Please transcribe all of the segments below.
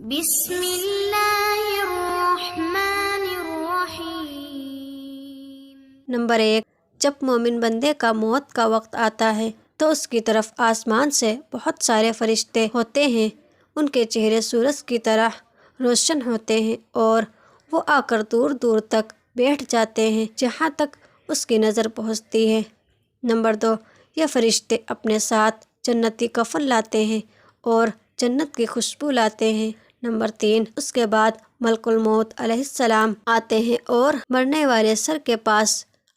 بسم اللہ الرحمن الرحیم۔ نمبر 1، جب مومن بندے کا موت کا وقت آتا ہے تو اس کی طرف آسمان سے بہت سارے فرشتے ہوتے ہیں۔ ان کے چہرے سورج کی طرح روشن ہوتے ہیں اور وہ آ کر دور دور تک بیٹھ جاتے ہیں جہاں تک اس کی نظر پہنچتی ہے۔ نمبر 2، یہ فرشتے اپنے ساتھ جنتی کفن لاتے ہیں اور جنت کی خوشبو لاتے ہیں۔ نمبر 3، اس کے بعد ملک الموت علیہ السلام آتے ہیں اور مرنے والے سر کے پاس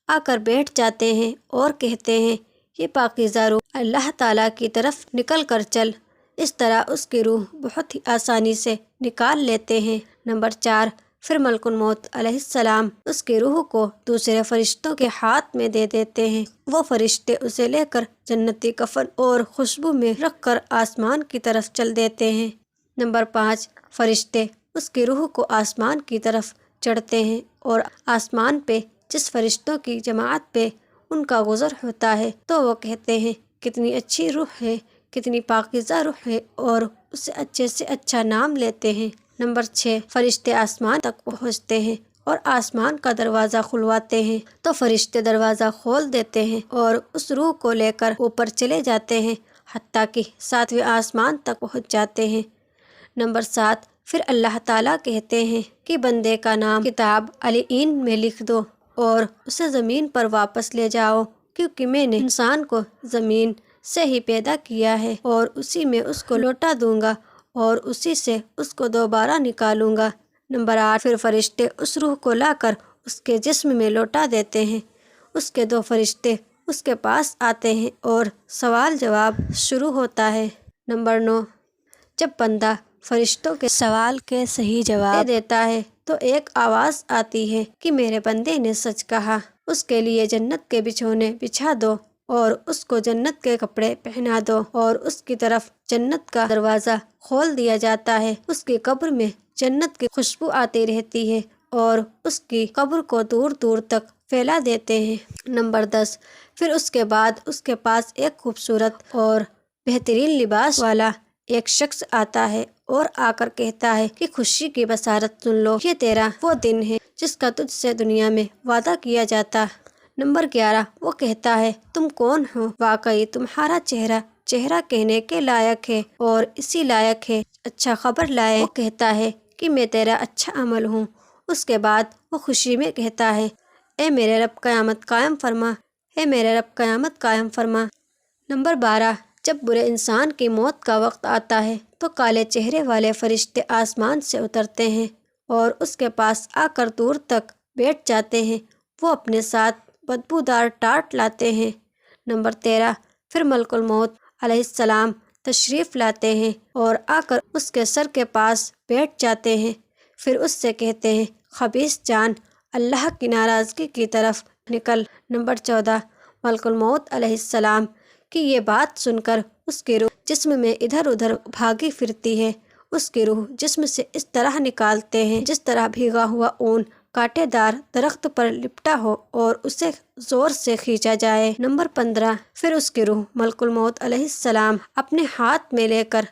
آ کر بیٹھ جاتے ہیں اور کہتے ہیں، یہ پاکیزہ روح اللہ تعالیٰ کی طرف نکل کر چل۔ اس طرح اس کی روح بہت ہی آسانی سے نکال لیتے ہیں۔ نمبر 4، پھر ملک الموت علیہ السلام اس کی روح کو دوسرے فرشتوں کے ہاتھ میں دے دیتے ہیں۔ وہ فرشتے اسے لے کر جنتی کفن اور خوشبو میں رکھ کر آسمان کی طرف چل دیتے ہیں۔ نمبر 5، فرشتے اس کی روح کو آسمان کی طرف چڑھتے ہیں اور آسمان پہ جس فرشتوں کی جماعت پہ ان کا گزر ہوتا ہے تو وہ کہتے ہیں، کتنی اچھی روح ہے، کتنی پاکیزہ روح ہے، اور اسے اچھے سے اچھا نام لیتے ہیں۔ نمبر 6، فرشتے آسمان تک پہنچتے ہیں اور آسمان کا دروازہ کھلواتے ہیں تو فرشتے دروازہ کھول دیتے ہیں اور اس روح کو لے کر اوپر چلے جاتے ہیں حتیٰ کہ 7ویں آسمان تک پہنچ جاتے ہیں۔ نمبر 7، پھر اللہ تعالیٰ کہتے ہیں کہ بندے کا نام کتاب علیین میں لکھ دو اور اسے زمین پر واپس لے جاؤ، کیونکہ میں نے انسان کو زمین سے ہی پیدا کیا ہے اور اسی میں اس کو لوٹا دوں گا اور اسی سے اس کو دوبارہ نکالوں گا۔ نمبر 8، پھر فرشتے اس روح کو لا کر اس کے جسم میں لوٹا دیتے ہیں۔ اس کے 2 فرشتے اس کے پاس آتے ہیں اور سوال جواب شروع ہوتا ہے۔ نمبر 9، جب بندہ فرشتوں کے سوال کے صحیح جواب دے دیتا ہے تو ایک آواز آتی ہے کہ میرے بندے نے سچ کہا، اس کے لیے جنت کے بچھونے بچھا دو اور اس کو جنت کے کپڑے پہنا دو، اور اس کی طرف جنت کا دروازہ کھول دیا جاتا ہے۔ اس کی قبر میں جنت کی خوشبو آتی رہتی ہے اور اس کی قبر کو دور دور تک پھیلا دیتے ہیں۔ نمبر 10، پھر اس کے بعد اس کے پاس ایک خوبصورت اور بہترین لباس والا ایک شخص آتا ہے اور آ کر کہتا ہے کہ خوشی کی بشارت سن لو، یہ تیرا وہ دن ہے جس کا تجھ سے دنیا میں وعدہ کیا جاتا۔ نمبر 11، وہ کہتا ہے، تم کون ہو؟ واقعی تمہارا چہرہ کہنے کے لائق ہے اور اسی لائق ہے اچھا خبر لائے۔ وہ کہتا ہے کہ میں تیرا اچھا عمل ہوں۔ اس کے بعد وہ خوشی میں کہتا ہے، اے میرے رب قیامت قائم فرما، اے میرے رب قیامت قائم فرما۔ نمبر 12، جب برے انسان کی موت کا وقت آتا ہے تو کالے چہرے والے فرشتے آسمان سے اترتے ہیں اور اس کے پاس آ کر دور تک بیٹھ جاتے ہیں۔ وہ اپنے ساتھ بدبودار ٹاٹ لاتے ہیں۔ نمبر 13، پھر ملک الموت علیہ السلام تشریف لاتے ہیں اور آ کر اس کے سر کے پاس بیٹھ جاتے ہیں۔ پھر اس سے کہتے ہیں، خبیث جان، اللہ کی ناراضگی کی طرف نکل۔ نمبر 14، ملک الموت علیہ السلام کی یہ بات سن کر اس کی روح جسم میں ادھر ادھر بھاگی پھرتی ہے۔ اس کی روح جسم سے اس طرح نکالتے ہیں جس طرح بھیگا ہوا اون کانٹے دار درخت پر لپٹا ہو اور اسے زور سے کھینچا جائے۔ نمبر 15، پھر اس کی روح ملک الموت علیہ السلام اپنے ہاتھ میں لے کر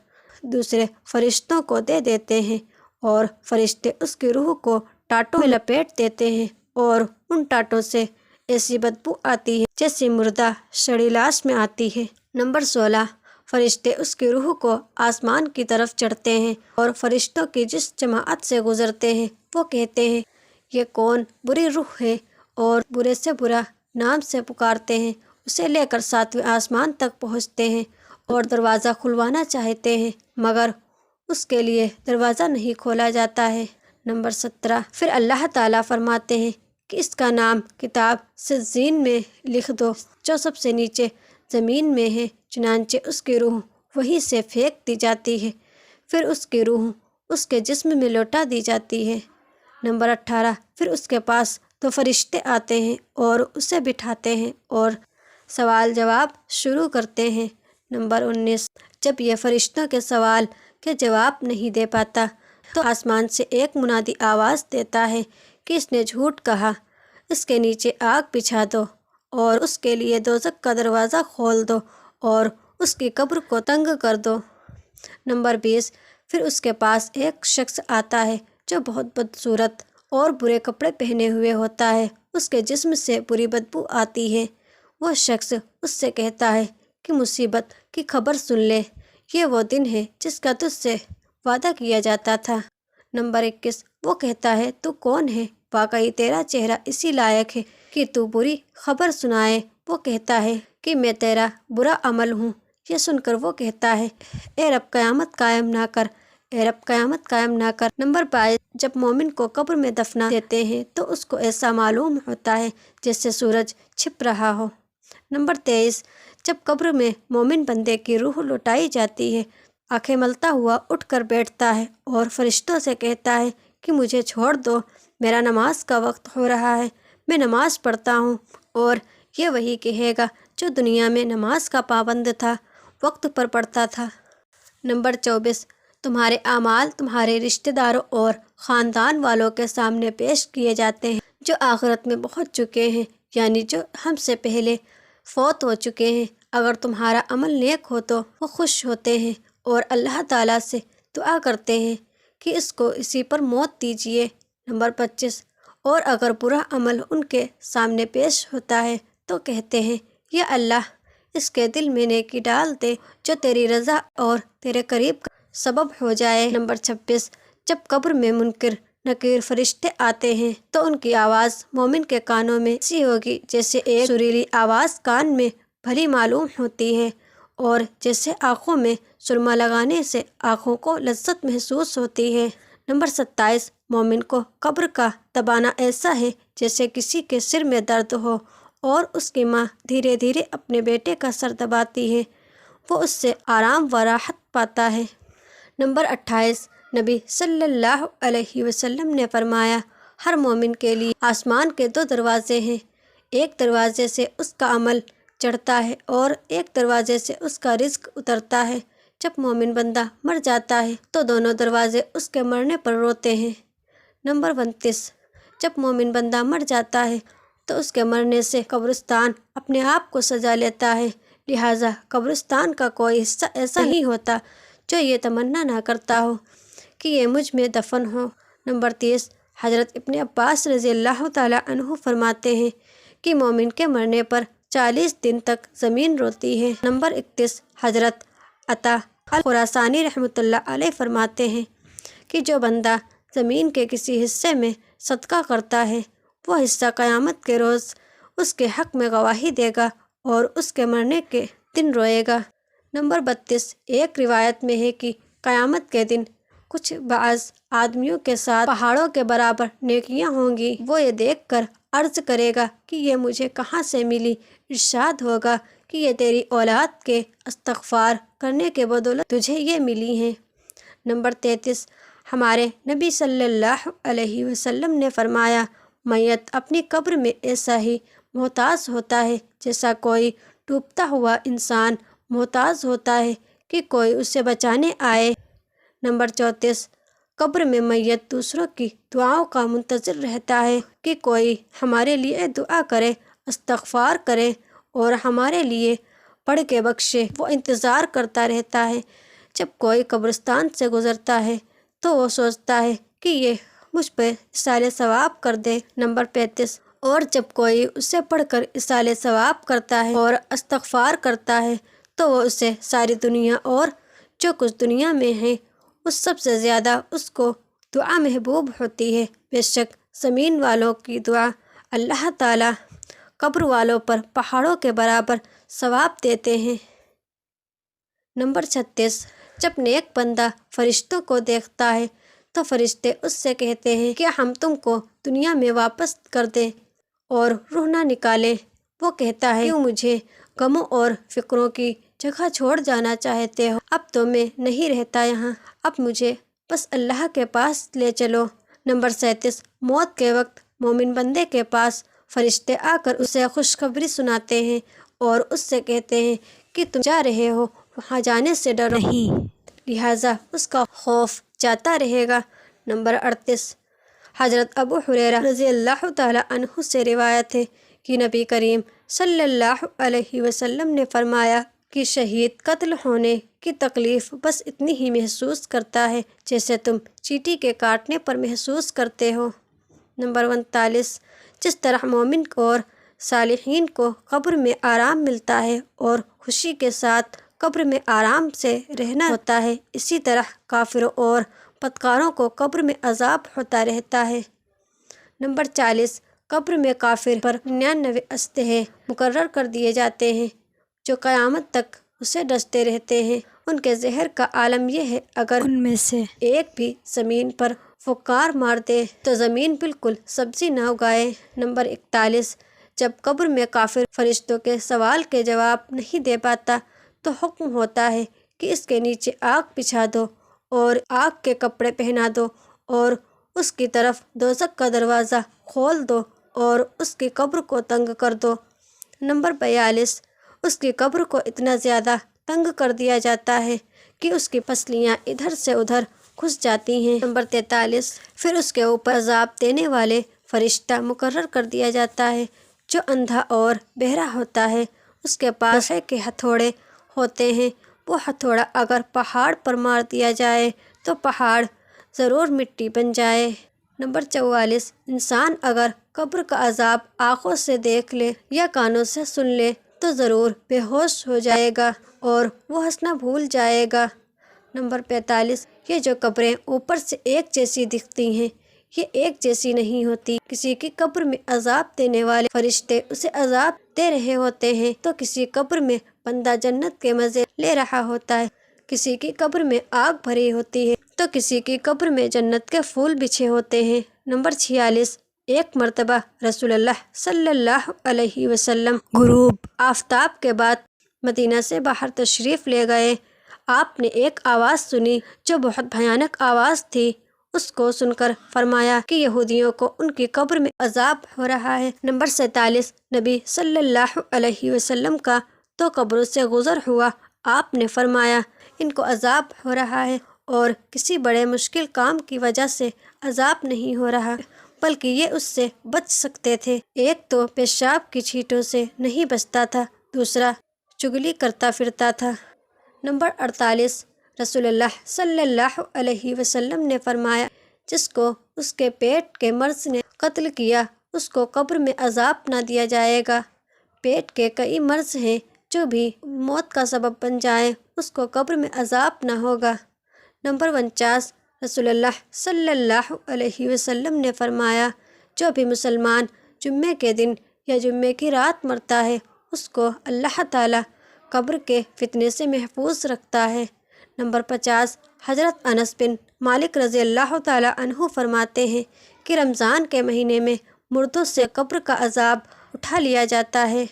دوسرے فرشتوں کو دے دیتے ہیں اور فرشتے اس کی روح کو ٹاٹوں میں لپیٹ دیتے ہیں اور ان ٹاٹوں سے ایسی بدبو آتی ہے جیسی مردہ سڑی لاش میں آتی ہے۔ نمبر 16، فرشتے اس کی روح کو آسمان کی طرف چڑھتے ہیں اور فرشتوں کی جس جماعت سے گزرتے ہیں وہ کہتے ہیں، یہ کون بری روح ہے، اور برے سے برا نام سے پکارتے ہیں۔ اسے لے کر 7ویں آسمان تک پہنچتے ہیں اور دروازہ کھلوانا چاہتے ہیں مگر اس کے لیے دروازہ نہیں کھولا جاتا ہے۔ نمبر 17، پھر اللہ تعالیٰ فرماتے ہیں کہ اس کا نام کتاب سجین میں لکھ دو جو سب سے نیچے زمین میں ہے۔ چنانچہ اس کی روح وہیں سے پھینک دی جاتی ہے، پھر اس کی روح اس کے جسم میں لوٹا دی جاتی ہے۔ نمبر 18، پھر اس کے پاس 2 فرشتے آتے ہیں اور اسے بٹھاتے ہیں اور سوال جواب شروع کرتے ہیں۔ نمبر 19، جب یہ فرشتوں کے سوال کے جواب نہیں دے پاتا تو آسمان سے ایک منادی آواز دیتا ہے کہ اس نے جھوٹ کہا، اس کے نیچے آگ بچھا دو اور اس کے لیے دوزخ کا دروازہ کھول دو اور اس کی قبر کو تنگ کر دو۔ نمبر 20، پھر اس کے پاس ایک شخص آتا ہے جو بہت بدصورت اور برے کپڑے پہنے ہوئے ہوتا ہے، اس کے جسم سے بری بدبو آتی ہے۔ وہ شخص اس سے کہتا ہے کہ مصیبت کی خبر سن لے، یہ وہ دن ہے جس کا تجھ سے وعدہ کیا جاتا تھا۔ نمبر 21، وہ کہتا ہے تو کون ہے؟ واقعی تیرا چہرہ اسی لائق ہے کہ تو بری خبر سنائے۔ وہ کہتا ہے کہ میں تیرا برا عمل ہوں۔ یہ سن کر وہ کہتا ہے اے رب قیامت قائم نہ کر، اے رب قیامت قائم نہ کر۔ نمبر 22، جب مومن کو قبر میں دفنا دیتے ہیں تو اس کو ایسا معلوم ہوتا ہے جیسے سورج چھپ رہا ہو۔ نمبر 23، جب قبر میں مومن بندے کی روح لوٹائی جاتی ہے، آنکھیں ملتا ہوا اٹھ کر بیٹھتا ہے اور فرشتوں سے کہتا ہے کہ مجھے چھوڑ دو، میرا نماز کا وقت ہو رہا ہے، میں نماز پڑھتا ہوں۔ اور یہ وہی کہے گا جو دنیا میں نماز کا پابند تھا، وقت پر پڑھتا تھا۔ نمبر 24، تمہارے اعمال تمہارے رشتہ داروں اور خاندان والوں کے سامنے پیش کیے جاتے ہیں جو آخرت میں پہنچ چکے ہیں، یعنی جو ہم سے پہلے فوت ہو چکے ہیں۔ اگر تمہارا عمل نیک ہو تو وہ خوش ہوتے ہیں اور اللہ تعالیٰ سے دعا کرتے ہیں کہ اس کو اسی پر موت دیجیے۔ نمبر 25، اور اگر برا عمل ان کے سامنے پیش ہوتا ہے تو کہتے ہیں یا اللہ اس کے دل میں نیکی ڈال دے جو تیری رضا اور تیرے قریب کا سبب ہو جائے۔ نمبر 26، جب قبر میں منکر نکیر فرشتے آتے ہیں تو ان کی آواز مومن کے کانوں میں ایسی ہوگی جیسے ایک سریلی آواز کان میں بھلی معلوم ہوتی ہے، اور جیسے آنکھوں میں سرما لگانے سے آنکھوں کو لذت محسوس ہوتی ہے۔ نمبر 27، مومن کو قبر کا دبانا ایسا ہے جیسے کسی کے سر میں درد ہو اور اس کی ماں دھیرے دھیرے اپنے بیٹے کا سر دباتی ہے، وہ اس سے آرام و راحت پاتا ہے۔ نمبر 28، نبی صلی اللہ علیہ وسلم نے فرمایا ہر مومن کے لیے آسمان کے 2 دروازے ہیں، ایک دروازے سے اس کا عمل چڑھتا ہے اور ایک دروازے سے اس کا رزق اترتا ہے۔ جب مومن بندہ مر جاتا ہے تو دونوں دروازے اس کے مرنے پر روتے ہیں۔ نمبر 29، جب مومن بندہ مر جاتا ہے تو اس کے مرنے سے قبرستان اپنے آپ کو سجا لیتا ہے، لہٰذا قبرستان کا کوئی حصہ ایسا نہیں ہوتا جو یہ تمنا نہ کرتا ہو کہ یہ مجھ میں دفن ہو۔ نمبر 30، حضرت ابن عباس رضی اللہ تعالیٰ عنہ فرماتے ہیں کہ مومن کے مرنے پر 40 دن تک زمین روتی ہے۔ نمبر 31، حضرت عطا الخراسانی رحمۃ اللہ علیہ فرماتے ہیں کہ جو بندہ زمین کے کسی حصے میں صدقہ کرتا ہے وہ حصہ قیامت کے روز اس کے حق میں گواہی دے گا اور اس کے مرنے کے دن روئے گا۔ نمبر 32، ایک روایت میں ہے کہ قیامت کے دن کچھ بعض آدمیوں کے ساتھ پہاڑوں کے برابر نیکیاں ہوں گی، وہ یہ دیکھ کر عرض کرے گا کہ یہ مجھے کہاں سے ملی؟ ارشاد ہوگا کہ یہ تیری اولاد کے استغفار کرنے کے بدولت تجھے یہ ملی ہیں۔ نمبر 33، ہمارے نبی صلی اللہ علیہ وسلم نے فرمایا میت اپنی قبر میں ایسا ہی محتاج ہوتا ہے جیسا کوئی ڈوبتا ہوا انسان محتاج ہوتا ہے کہ کوئی اسے بچانے آئے۔ نمبر 34، قبر میں میت دوسروں کی دعاؤں کا منتظر رہتا ہے کہ کوئی ہمارے لیے دعا کرے، استغفار کرے اور ہمارے لیے پڑھ کے بخشے۔ وہ انتظار کرتا رہتا ہے۔ جب کوئی قبرستان سے گزرتا ہے تو وہ سوچتا ہے کہ یہ مجھ پہ ایصال ثواب کر دے۔ نمبر 35، اور جب کوئی اسے پڑھ کر ایصال ثواب کرتا ہے اور استغفار کرتا ہے تو وہ اسے ساری دنیا اور جو کچھ دنیا میں ہے اس سب سے زیادہ اس کو دعا محبوب ہوتی ہے۔ بے شک زمین والوں کی دعا اللہ تعالیٰ قبر والوں پر پہاڑوں کے برابر ثواب دیتے ہیں۔ نمبر 36، جب نیک بندہ فرشتوں کو دیکھتا ہے تو فرشتے اس سے کہتے ہیں کہ ہم تم کو دنیا میں واپس کر دیں اور روح نہ نکالیں۔ وہ کہتا ہے کیوں مجھے غموں اور فکروں کی جگہ چھوڑ جانا چاہتے ہو؟ اب تو میں نہیں رہتا یہاں، اب مجھے بس اللہ کے پاس لے چلو۔ نمبر 37، موت کے وقت مومن بندے کے پاس فرشتے آ کر اسے خوشخبری سناتے ہیں اور اس سے کہتے ہیں کہ تم جا رہے ہو، وہاں جانے سے ڈرو نہیں، لہٰذا اس کا خوف جاتا رہے گا۔ نمبر 38، حضرت ابو ہریرہ رضی اللہ تعالیٰ عنہ سے روایت ہے کہ نبی کریم صلی اللہ علیہ وسلم نے فرمایا کہ شہید قتل ہونے کی تکلیف بس اتنی ہی محسوس کرتا ہے جیسے تم چیٹی کے کاٹنے پر محسوس کرتے ہو۔ نمبر 39، جس طرح مومن اور صالحین کو قبر میں آرام ملتا ہے اور خوشی کے ساتھ قبر میں آرام سے رہنا ہوتا ہے، اسی طرح کافروں اور بدکاروں کو قبر میں عذاب ہوتا رہتا ہے۔ نمبر 40، قبر میں کافر پر 99 اسلحے مقرر کر دیے جاتے ہیں جو قیامت تک اسے ڈستے رہتے ہیں۔ ان کے زہر کا عالم یہ ہے، اگر ان میں سے ایک بھی زمین پر پھونکار مار دے تو زمین بالکل سبزی نہ اگائے۔ نمبر 41، جب قبر میں کافر فرشتوں کے سوال کے جواب نہیں دے پاتا تو حکم ہوتا ہے کہ اس کے نیچے آگ بچھا دو اور آگ کے کپڑے پہنا دو اور اس کی طرف دوزخ کا دروازہ کھول دو اور اس کی قبر کو تنگ کر دو۔ نمبر 42، اس کی قبر کو اتنا زیادہ تنگ کر دیا جاتا ہے کہ اس کی پسلیاں ادھر سے ادھر گھس جاتی ہیں۔ نمبر 43، پھر اس کے اوپر عذاب دینے والے فرشتہ مقرر کر دیا جاتا ہے جو اندھا اور بہرا ہوتا ہے۔ اس کے پاس لوہے کے ہتھوڑے ہوتے ہیں، وہ ہتھوڑا اگر پہاڑ پر مار دیا جائے تو پہاڑ ضرور مٹی بن جائے۔ نمبر 44، انسان اگر قبر کا عذاب آنکھوں سے دیکھ لے یا کانوں سے سن لے تو ضرور بے ہوش ہو جائے گا اور وہ ہنسنا بھول جائے گا۔ نمبر 45، یہ جو قبریں اوپر سے ایک جیسی دکھتی ہیں یہ ایک جیسی نہیں ہوتی۔ کسی کی قبر میں عذاب دینے والے فرشتے اسے عذاب دے رہے ہوتے ہیں تو کسی قبر میں بندہ جنت کے مزے لے رہا ہوتا ہے، کسی کی قبر میں آگ بھری ہوتی ہے تو کسی کی قبر میں جنت کے پھول بچھے ہوتے ہیں۔ نمبر 46، ایک مرتبہ رسول اللہ صلی اللہ علیہ وسلم غروب آفتاب کے بعد مدینہ سے باہر تشریف لے گئے۔ آپ نے ایک آواز سنی جو بہت بھیانک آواز تھی، اس کو سن کر فرمایا کہ یہودیوں کو ان کی قبر میں عذاب ہو رہا ہے۔ نمبر 47، نبی صلی اللہ علیہ وسلم کا تو قبروں سے گزر ہوا، آپ نے فرمایا ان کو عذاب ہو رہا ہے اور کسی بڑے مشکل کام کی وجہ سے عذاب نہیں ہو رہا بلکہ یہ اس سے بچ سکتے تھے۔ ایک تو پیشاب کی چھینٹوں سے نہیں بچتا تھا، دوسرا چگلی کرتا پھرتا تھا۔ نمبر 48، رسول اللہ صلی اللہ علیہ وسلم نے فرمایا جس کو اس کے پیٹ کے مرض نے قتل کیا اس کو قبر میں عذاب نہ دیا جائے گا۔ پیٹ کے کئی مرض ہیں جو بھی موت کا سبب بن جائیں، اس کو قبر میں عذاب نہ ہوگا۔ نمبر 49، رسول اللہ صلی اللہ علیہ وسلم نے فرمایا جو بھی مسلمان جمعے کے دن یا جمعے کی رات مرتا ہے اس کو اللہ تعالیٰ قبر کے فتنے سے محفوظ رکھتا ہے۔ نمبر 50، حضرت انس بن مالک رضی اللہ تعالیٰ عنہ فرماتے ہیں کہ رمضان کے مہینے میں مردوں سے قبر کا عذاب اٹھا لیا جاتا ہے۔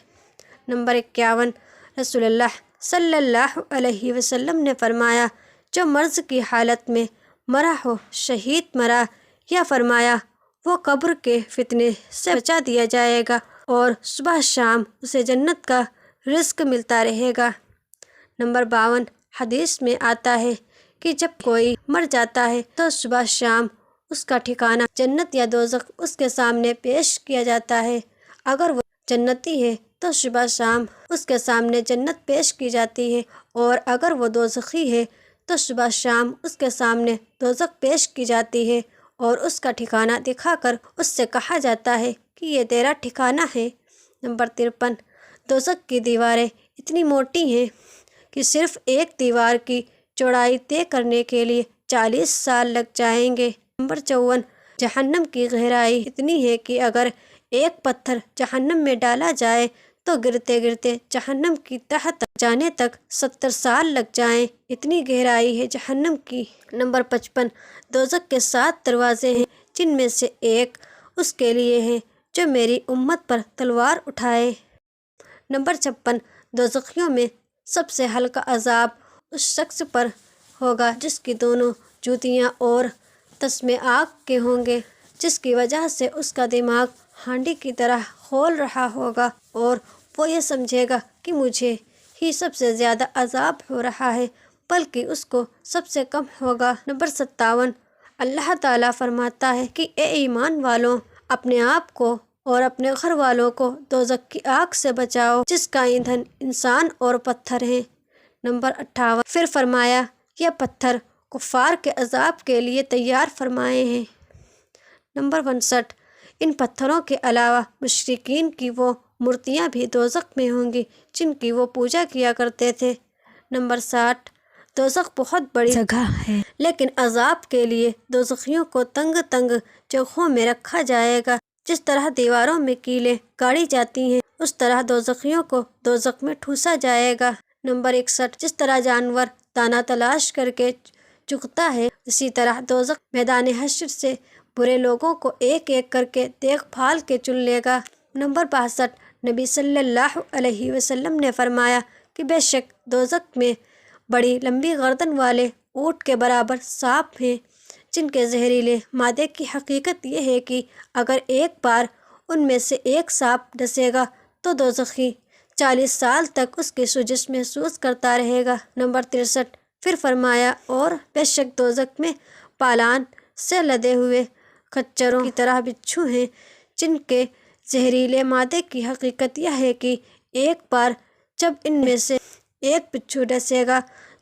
نمبر 51، رسول اللہ صلی اللہ علیہ وسلم نے فرمایا جو مرض کی حالت میں مرا ہو، شہید مرا، یا فرمایا وہ قبر کے فتنے سے بچا دیا جائے گا اور صبح شام اسے جنت کا رزق ملتا رہے گا۔ نمبر 52، حدیث میں آتا ہے کہ جب کوئی مر جاتا ہے تو صبح شام اس کا ٹھکانہ جنت یا دوزخ اس کے سامنے پیش کیا جاتا ہے۔ اگر وہ جنتی ہے تو صبح شام اس کے سامنے جنت پیش کی جاتی ہے اور اگر وہ دوزخی ہے تو صبح شام اس کے سامنے دوزخ پیش کی جاتی ہے اور اس کا ٹھکانہ دکھا کر اس سے کہا جاتا ہے کہ یہ تیرا ٹھکانہ ہے۔ نمبر 53، دوزخ کی دیواریں اتنی موٹی ہیں کہ صرف ایک دیوار کی چوڑائی طے کرنے کے لیے 40 سال لگ جائیں گے۔ نمبر 54، جہنم کی گہرائی اتنی ہے کہ اگر ایک پتھر جہنم میں ڈالا جائے تو گرتے گرتے جہنم کی تہ تک جانے تک 70 سال لگ جائیں، اتنی گہرائی ہے جہنم کی۔ نمبر 55، دوزخ کے 7 دروازے ہیں جن میں سے ایک اس کے لیے ہے جو میری امت پر تلوار اٹھائے۔ نمبر 56، دوزخیوں میں سب سے ہلکا عذاب اس شخص پر ہوگا جس کی دونوں جوتیاں اور تسمے آگ کے ہوں گے، جس کی وجہ سے اس کا دماغ ہانڈی کی طرح کھول رہا ہوگا اور وہ یہ سمجھے گا کہ مجھے ہی سب سے زیادہ عذاب ہو رہا ہے بلکہ اس کو سب سے کم ہوگا۔ نمبر 57، اللہ تعالیٰ فرماتا ہے کہ اے ایمان والوں، اپنے آپ کو اور اپنے گھر والوں کو دوزخ کی آگ سے بچاؤ جس کا ایندھن انسان اور پتھر ہیں۔ نمبر 58 پھر فرمایا یہ پتھر کفار کے عذاب کے لیے تیار فرمائے ہیں۔ نمبر 62 ان پتھروں کے علاوہ مشرکین کی وہ مورتیاں بھی دوزخ میں ہوں گی جن کی وہ پوجا کیا کرتے تھے۔ نمبر 60 دوزخ بہت بڑی جگہ ہے لیکن عذاب کے لیے دوزخیوں کو تنگ تنگ جگہوں میں رکھا جائے گا۔ جس طرح دیواروں میں کیلیں گاڑی جاتی ہیں اس طرح دوزخیوں کو دوزخ میں ٹھوسا جائے گا۔ نمبر 61 جس طرح جانور دانہ تلاش کر کے چگتا ہے اسی طرح دوزخ میدان حشر سے برے لوگوں کو ایک ایک کر کے دیکھ بھال کے چن لے گا۔ نمبر 62 نبی صلی اللہ علیہ وسلم نے فرمایا کہ بے شک دوزخ میں بڑی لمبی گردن والے اونٹ کے برابر سانپ ہیں جن کے زہریلے مادے کی حقیقت یہ ہے کہ اگر ایک بار ان میں سے ایک سانپ ڈسے گا تو دوزخی 40 سال تک اس کی سوزش محسوس کرتا رہے گا۔ نمبر 63 پھر فرمایا اور بے شک دوزخ میں پالان سے لدے ہوئے خچروں کی طرح بچھو ہیں جن کے زہریلے مادے کی حقیقت یہ ہے کہ ایک بار جب ان میں سے ایک بچھو ڈسے گا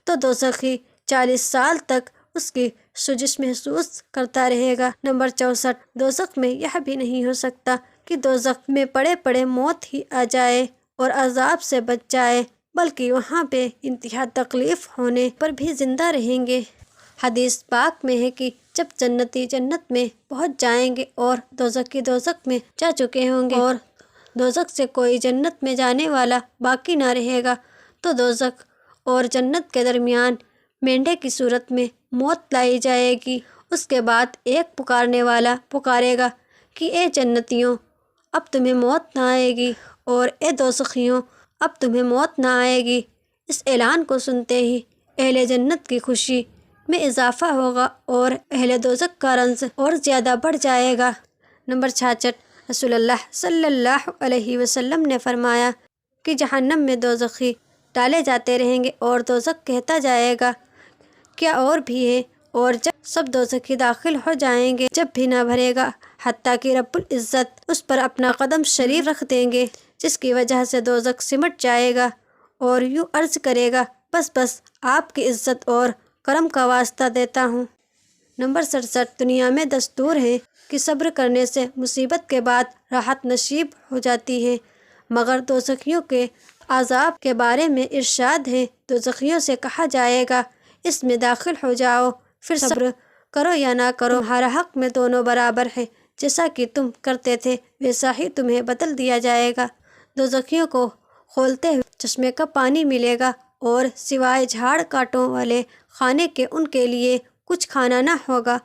تو دوزخی 40 سال تک اس کی سوزش محسوس کرتا رہے گا۔ نمبر 64 دوزخ میں یہ بھی نہیں ہو سکتا کہ دوزخ میں پڑے پڑے موت ہی آ جائے اور عذاب سے بچ جائے بلکہ وہاں پہ انتہا تکلیف ہونے پر بھی زندہ رہیں گے۔ حدیث پاک میں ہے کہ جب جنتی جنت میں پہنچ جائیں گے اور دوزخی دوزخ میں جا چکے ہوں گے اور دوزخ سے کوئی جنت میں جانے والا باقی نہ رہے گا تو دوزخ اور جنت کے درمیان مینڈے کی صورت میں موت لائی جائے گی۔ اس کے بعد ایک پکارنے والا پکارے گا کہ اے جنتیوں اب تمہیں موت نہ آئے گی اور اے دوزخیوں اب تمہیں موت نہ آئے گی۔ اس اعلان کو سنتے ہی اہل جنت کی خوشی میں اضافہ ہوگا اور اہل دوزخ کا رنج اور زیادہ بڑھ جائے گا۔ نمبر 66 رسول اللہ صلی اللہ علیہ وسلم نے فرمایا کہ جہنم میں دوزخی ڈالے جاتے رہیں گے اور دوزخ کہتا جائے گا کیا اور بھی ہے، اور جب سب دوزخی داخل ہو جائیں گے جب بھی نہ بھرے گا حتیٰ کہ رب العزت اس پر اپنا قدم شریف رکھ دیں گے جس کی وجہ سے دوزخ سمٹ جائے گا اور یوں عرض کرے گا بس بس آپ کی عزت اور کرم کا واسطہ دیتا ہوں۔ نمبر 67 دنیا میں دستور ہے کہ صبر کرنے سے مصیبت کے بعد راحت نصیب ہو جاتی ہے مگر دوزخیوں کے عذاب کے بارے میں ارشاد ہے دوزخیوں سے کہا جائے گا اس میں داخل ہو جاؤ پھر صبر کرو یا نہ کرو تمہارا حق میں دونوں برابر ہے جیسا کہ تم کرتے تھے ویسا ہی تمہیں بدل دیا جائے گا۔ دوزخیوں کو کھولتے ہوئے چشمے کا پانی ملے گا اور سوائے جھاڑ کاٹوں والے کھانے کے ان کے لیے کچھ کھانا نہ ہوگا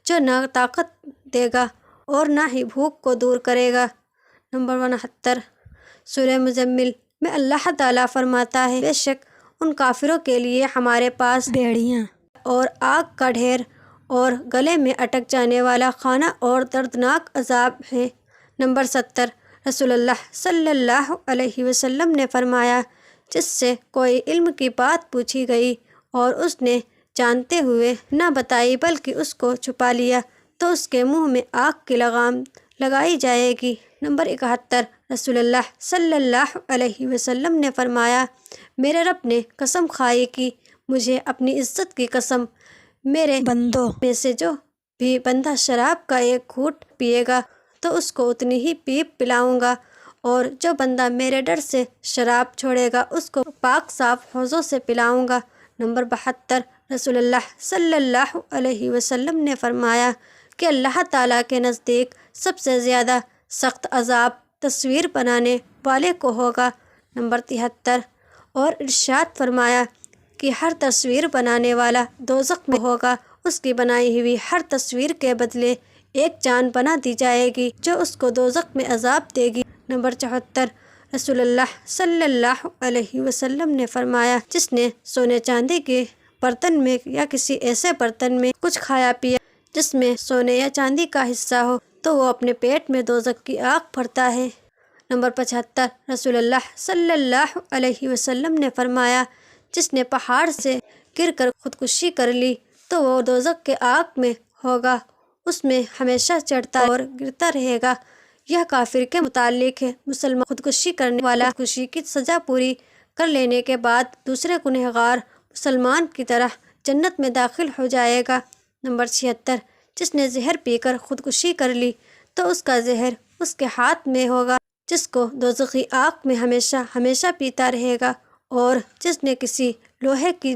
جو نہ طاقت دے گا اور نہ ہی بھوک کو دور کرے گا۔ نمبر 69 سورہ مزمل میں اللہ تعالیٰ فرماتا ہے بے شک ان کافروں کے لیے ہمارے پاس بیڑیاں اور آگ کا ڈھیر اور گلے میں اٹک جانے والا کھانا اور دردناک عذاب ہے۔ نمبر 70 رسول اللہ صلی اللہ علیہ وسلم نے فرمایا جس سے کوئی علم کی بات پوچھی گئی اور اس نے جانتے ہوئے نہ بتائی بلکہ اس کو چھپا لیا تو اس کے منہ میں آگ کی لگام لگائی جائے گی۔ نمبر 71 رسول اللہ صلی اللہ علیہ وسلم نے فرمایا میرے رب نے قسم کھائی کہ مجھے اپنی عزت کی قسم میرے بندوں میں سے جو بھی بندہ شراب کا ایک گھونٹ پیے گا تو اس کو اتنی ہی پیپ پلاؤں گا اور جو بندہ میرے ڈر سے شراب چھوڑے گا اس کو پاک صاف حوضوں سے پلاؤں گا۔ نمبر 72 رسول اللہ صلی اللہ علیہ وسلم نے فرمایا کہ اللہ تعالیٰ کے نزدیک سب سے زیادہ سخت عذاب تصویر بنانے والے کو ہوگا۔ نمبر 73 اور ارشاد فرمایا کہ ہر تصویر بنانے والا دوزخ میں ہوگا اس کی بنائی ہوئی ہر تصویر کے بدلے ایک جان بنا دی جائے گی جو اس کو دوزخ میں عذاب دے گی۔ نمبر 74 رسول اللہ صلی اللہ علیہ وسلم نے فرمایا جس نے سونے چاندی کے برتن میں یا کسی ایسے برتن میں کچھ کھایا پیا جس میں سونے یا چاندی کا حصہ ہو تو وہ اپنے پیٹ میں دوزخ کی آگ بھرتا ہے۔ نمبر 75 رسول اللہ صلی اللہ علیہ وسلم نے فرمایا جس نے پہاڑ سے گر کر خودکشی کر لی تو وہ دوزخ کے آگ میں ہوگا اس میں ہمیشہ چڑھتا اور گرتا رہے گا یہ کافر کے متعلق ہے۔ مسلمان خودکشی کرنے والا خودکشی کی سزا پوری کر لینے کے بعد دوسرے گنہگار مسلمان کی طرح جنت میں داخل ہو جائے گا۔ نمبر 76، جس نے زہر پی کر خودکشی کر لی تو اس کا زہر اس کے ہاتھ میں ہوگا، جس کو دوزخی آگ میں ہمیشہ ہمیشہ پیتا رہے گا، اور جس نے کسی لوہے کی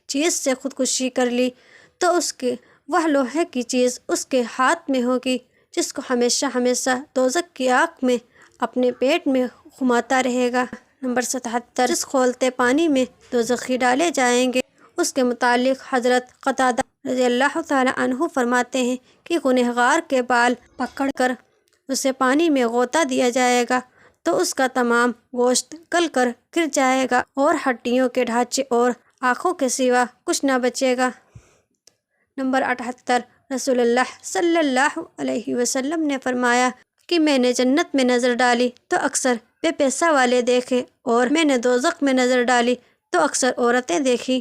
چیز سے خودکشی کر لی تو وہ لوہے کی چیز اس کے ہاتھ میں ہوگی، جس کو ہمیشہ ہمیشہ دوزخ کی آگ میں اپنے پیٹ میں گھماتا رہے گا۔ نمبر 77، جس کھولتے پانی میں دوزخی ڈالے جائیں گے، اس کے متعلق حضرت قتادہ رضی اللہ تعالیٰ عنہ فرماتے ہیں کہ گنہگار کے بال پکڑ کر اسے پانی میں غوطہ دیا جائے گا تو اس کا تمام گوشت گل کر گر جائے گا اور ہڈیوں کے ڈھانچے اور آنکھوں کے سوا کچھ نہ بچے گا۔ نمبر 78، رسول اللہ صلی اللہ علیہ وسلم نے فرمایا کہ میں نے جنت میں نظر ڈالی تو اکثر بے پیسہ والے دیکھے، اور میں نے دوزخ میں نظر ڈالی تو اکثر عورتیں دیکھی۔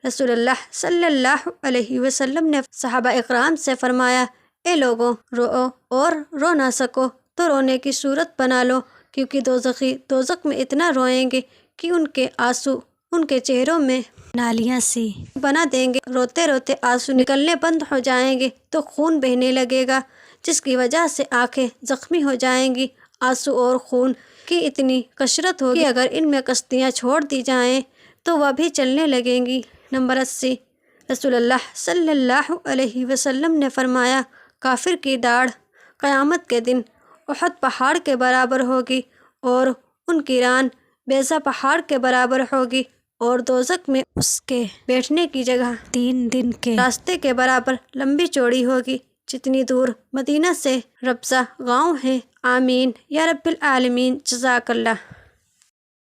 رسول اللہ صلی اللہ علیہ وسلم نے صحابہ اکرام سے فرمایا، اے لوگوں، رو اور رو نہ سکو تو رونے کی صورت بنا لو، کیونکہ دوزخی دوزخ میں اتنا روئیں گے کہ ان کے آنسو ان کے چہروں میں نالیاں سی بنا دیں گے۔ روتے روتے آنسو نکلنے بند ہو جائیں گے تو خون بہنے لگے گا، جس کی وجہ سے آنکھیں زخمی ہو جائیں گی۔ آنسو اور خون کی اتنی کثرت ہوگی کہ اگر ان میں کشتیاں چھوڑ دی جائیں تو وہ بھی چلنے لگیں گی۔ نمبر 80، رسول اللہ صلی اللہ علیہ وسلم نے فرمایا، کافر کی داڑھ قیامت کے دن احد پہاڑ کے برابر ہوگی، اور ان کی ران بیضا پہاڑ کے برابر ہوگی، اور دوزخ میں اس کے بیٹھنے کی جگہ 3 دن کے راستے کے برابر لمبی چوڑی ہوگی، جتنی دور مدینہ سے ربضہ گاؤں ہے۔ آمین یا رب العالمین۔ جزاک اللہ۔